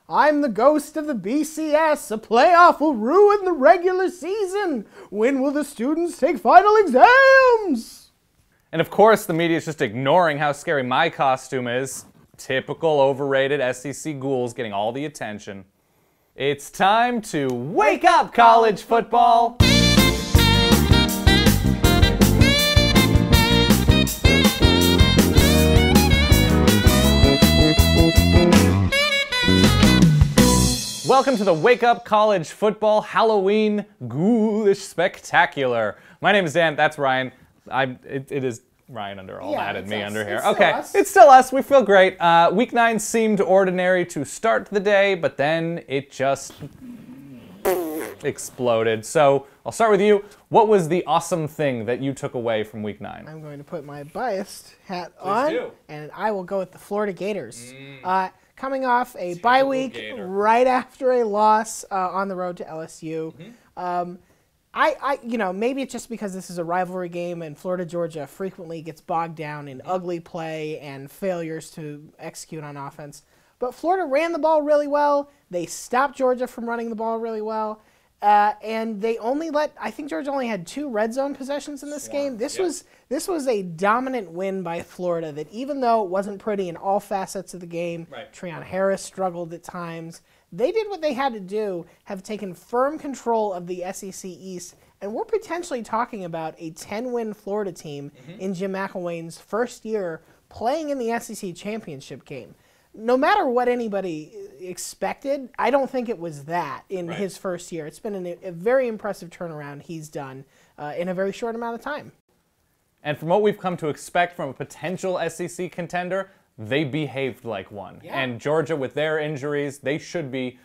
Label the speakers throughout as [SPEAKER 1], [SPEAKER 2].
[SPEAKER 1] I'm the ghost of the BCS. A playoff will ruin the regular season. When will the students take final exams?
[SPEAKER 2] And of course, the media is just ignoring how scary my costume is. Typical overrated SEC ghouls getting all the attention. It's time to wake up, college football! Welcome to the Wake Up College Football Halloween Ghoulish Spectacular. My name is Dan, that's Ryan. It is Ryan under all that and me
[SPEAKER 1] us.
[SPEAKER 2] under here.
[SPEAKER 1] It's
[SPEAKER 2] Okay,
[SPEAKER 1] still us.
[SPEAKER 2] it's still us. We feel great. Week 9 seemed ordinary to start the day, but then it just exploded. So I'll start with you. What was the awesome thing that you took away from Week 9?
[SPEAKER 1] I'm going to put my biased hat on,
[SPEAKER 2] do.
[SPEAKER 1] and I will go with the Florida Gators. Coming off a bye week right after a loss on the road to LSU. Maybe it's just because this is a rivalry game and Florida-Georgia frequently gets bogged down in ugly play and failures to execute on offense. But Florida ran the ball really well. They stopped Georgia from running the ball really well. And they only I think Georgia only had 2 red zone possessions in this game. This was a dominant win by Florida that even though it wasn't pretty in all facets of the game, Treon Harris struggled at times, they did what they had to do, have taken firm control of the SEC East, and we're potentially talking about a 10-win Florida team in Jim McElwain's first year playing in the SEC championship game. No matter what anybody expected, I don't think it was that in his first year. It's been a very impressive turnaround he's done in a very short amount of time.
[SPEAKER 2] And from what we've come to expect from a potential SEC contender, they behaved like one.
[SPEAKER 1] Yeah.
[SPEAKER 2] And Georgia, with their injuries, they should be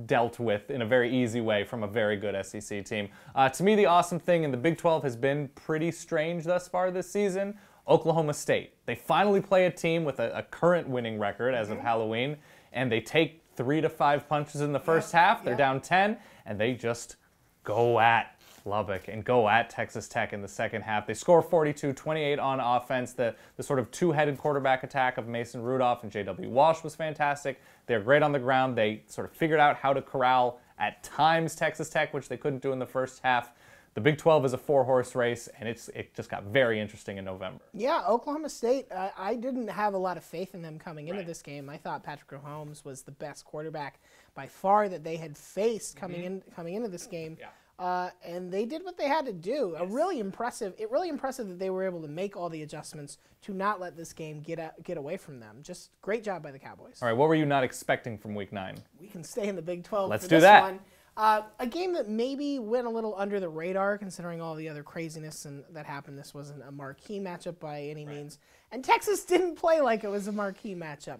[SPEAKER 2] dealt with in a very easy way from a very good SEC team. To me, the awesome thing in the Big 12 has been pretty strange thus far this season. Oklahoma State. They finally play a team with a current winning record as of Halloween, and they take 3 to 5 punches in the first half. They're down 10, and they just go at Lubbock and go at Texas Tech in the second half. They score 42-28 on offense. The sort of two-headed quarterback attack of Mason Rudolph and J.W. Walsh was fantastic. They're great on the ground. They sort of figured out how to corral, at times, Texas Tech, which they couldn't do in the first half. The Big 12 is a 4-horse race, and it just got very interesting in November.
[SPEAKER 1] Yeah, Oklahoma State, I didn't have a lot of faith in them coming into this game. I thought Patrick Mahomes was the best quarterback by far that they had faced coming into this game. And they did what they had to do. Really impressive that they were able to make all the adjustments to not let this game get away from them. Just great job by the Cowboys.
[SPEAKER 2] All right, what were you not expecting from Week 9?
[SPEAKER 1] We can stay in the Big 12
[SPEAKER 2] Let's
[SPEAKER 1] for
[SPEAKER 2] do
[SPEAKER 1] this
[SPEAKER 2] that.
[SPEAKER 1] one. A game that maybe went a little under the radar considering all the other craziness that happened. This wasn't a marquee matchup by any means. And Texas didn't play like it was a marquee matchup.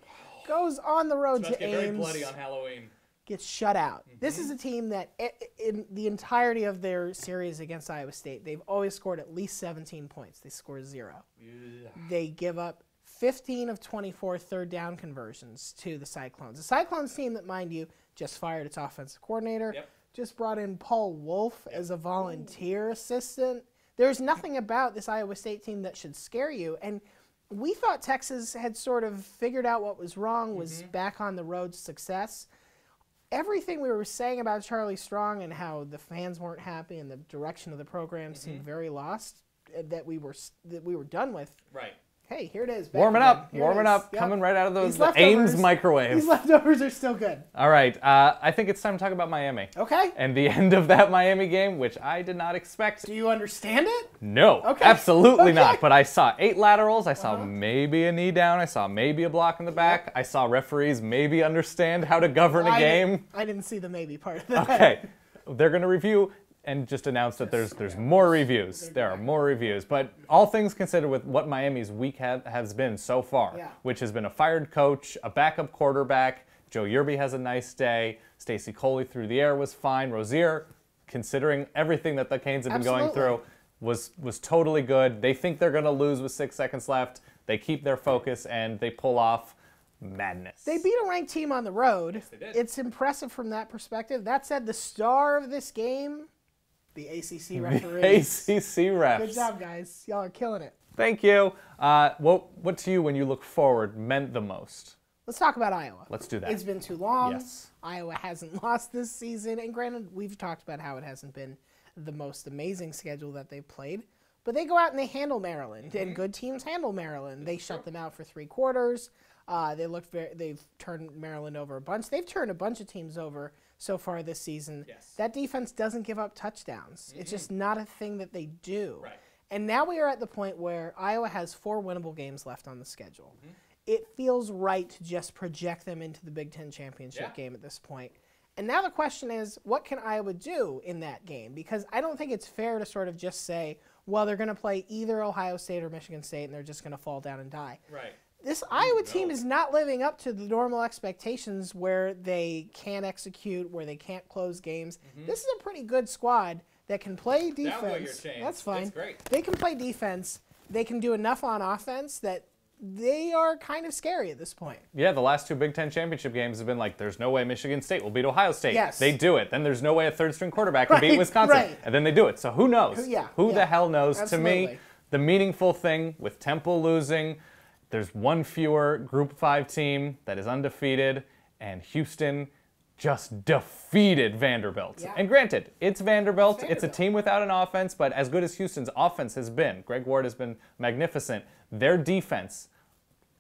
[SPEAKER 1] Goes on the road to Ames.
[SPEAKER 2] Very bloody on Halloween.
[SPEAKER 1] Gets shut out. This is a team that in the entirety of their series against Iowa State, they've always scored at least 17 points. They score 0. They give up 15 of 24 third down conversions to the Cyclones. The Cyclones team that, mind you, just fired its offensive coordinator, just brought in Paul Wolf as a volunteer assistant. There's nothing about this Iowa State team that should scare you. And we thought Texas had sort of figured out what was wrong, was back on the road to success. Everything we were saying about Charlie Strong and how the fans weren't happy and the direction of the program seemed very lost, that we were done with.
[SPEAKER 2] Right.
[SPEAKER 1] Hey, here it is.
[SPEAKER 2] Warming up, coming right out of those Ames microwave.
[SPEAKER 1] These leftovers are still good.
[SPEAKER 2] All right, I think it's time to talk about Miami.
[SPEAKER 1] Okay.
[SPEAKER 2] And the end of that Miami game, which I did not expect.
[SPEAKER 1] Do you understand it?
[SPEAKER 2] No,
[SPEAKER 1] okay.
[SPEAKER 2] Absolutely not. But I saw 8 laterals. I saw maybe a knee down. I saw maybe a block in the back. I saw referees maybe understand how to govern a game.
[SPEAKER 1] I didn't see the maybe part of that.
[SPEAKER 2] Okay, they're going to review and just announce that there's more reviews. There are more reviews. But all things considered with what Miami's week has been so far, which has been a fired coach, a backup quarterback, Joe Yerby has a nice day, Stacy Coley through the air was fine, Rozier, considering everything that the Canes have been going through, was totally good. They think they're going to lose with 6 seconds left. They keep their focus, and they pull off madness.
[SPEAKER 1] They beat a ranked team on the road.
[SPEAKER 2] Yes, they did.
[SPEAKER 1] It's impressive from that perspective. That said, the star of this game, the ACC referees.
[SPEAKER 2] The ACC refs.
[SPEAKER 1] Good job, guys. Y'all are killing it.
[SPEAKER 2] Thank you. What to you, when you look forward, meant the most?
[SPEAKER 1] Let's talk about Iowa.
[SPEAKER 2] Let's do that.
[SPEAKER 1] It's been too long.
[SPEAKER 2] Yes.
[SPEAKER 1] Iowa hasn't lost this season. And granted, we've talked about how it hasn't been the most amazing schedule that they've played. But they go out and they handle Maryland. And good teams handle Maryland. They shut them out for 3 quarters. They've turned Maryland over a bunch. They've turned a bunch of teams over so far this season.
[SPEAKER 2] Yes.
[SPEAKER 1] That defense doesn't give up touchdowns. It's just not a thing that they do.
[SPEAKER 2] Right.
[SPEAKER 1] And now we are at the point where Iowa has 4 winnable games left on the schedule. It feels right to just project them into the Big Ten championship game at this point. And now the question is, what can Iowa do in that game? Because I don't think it's fair to sort of just say, well, they're going to play either Ohio State or Michigan State, and they're just going to fall down and die.
[SPEAKER 2] Right.
[SPEAKER 1] This Iowa team is not living up to the normal expectations where they can't execute, where they can't close games. This is a pretty good squad that can play defense. That's fine.
[SPEAKER 2] That's great.
[SPEAKER 1] They can play defense. They can do enough on offense that they are kind of scary at this point.
[SPEAKER 2] Yeah, the last 2 Big Ten championship games have been like, there's no way Michigan State will beat Ohio State.
[SPEAKER 1] Yes.
[SPEAKER 2] They do it. Then there's no way a third-string quarterback can beat Wisconsin.
[SPEAKER 1] Right.
[SPEAKER 2] And then they do it. So who knows? Who the hell knows?
[SPEAKER 1] Absolutely.
[SPEAKER 2] To me, the meaningful thing with Temple losing, there's 1 fewer Group 5 team that is undefeated, and Houston just defeated Vanderbilt.
[SPEAKER 1] Yeah.
[SPEAKER 2] And granted, it's Vanderbilt. It's a team without an offense, but as good as Houston's offense has been, Greg Ward has been magnificent, their defense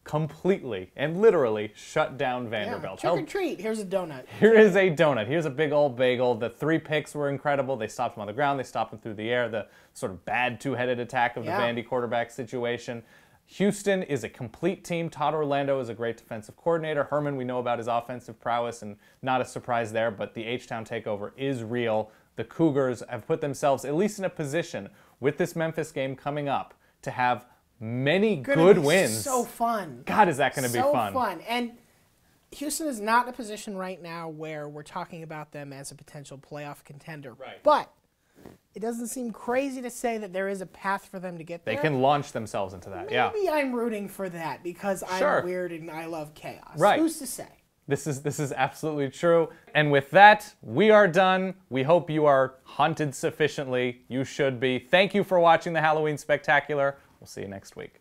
[SPEAKER 2] completely and literally shut down Vanderbilt.
[SPEAKER 1] Trick or treat, here's a donut.
[SPEAKER 2] Here is a donut. Here's a big old bagel. The 3 picks were incredible. They stopped him on the ground. They stopped him through the air. The sort of bad 2-headed attack of the Vandy quarterback situation. Houston is a complete team. Todd Orlando is a great defensive coordinator. Herman, we know about his offensive prowess, and not a surprise there, but the H-Town takeover is real. The Cougars have put themselves at least in a position with this Memphis game coming up to have many good wins.
[SPEAKER 1] So fun.
[SPEAKER 2] God, is that going to be fun.
[SPEAKER 1] So fun. And Houston is not in a position right now where we're talking about them as a potential playoff contender.
[SPEAKER 2] Right.
[SPEAKER 1] But it doesn't seem crazy to say that there is a path for them to get there.
[SPEAKER 2] They can launch themselves into that,
[SPEAKER 1] Maybe I'm rooting for that because I'm weird and I love chaos.
[SPEAKER 2] Right.
[SPEAKER 1] Who's to say?
[SPEAKER 2] This is absolutely true. And with that, we are done. We hope you are haunted sufficiently. You should be. Thank you for watching the Halloween Spectacular. We'll see you next week.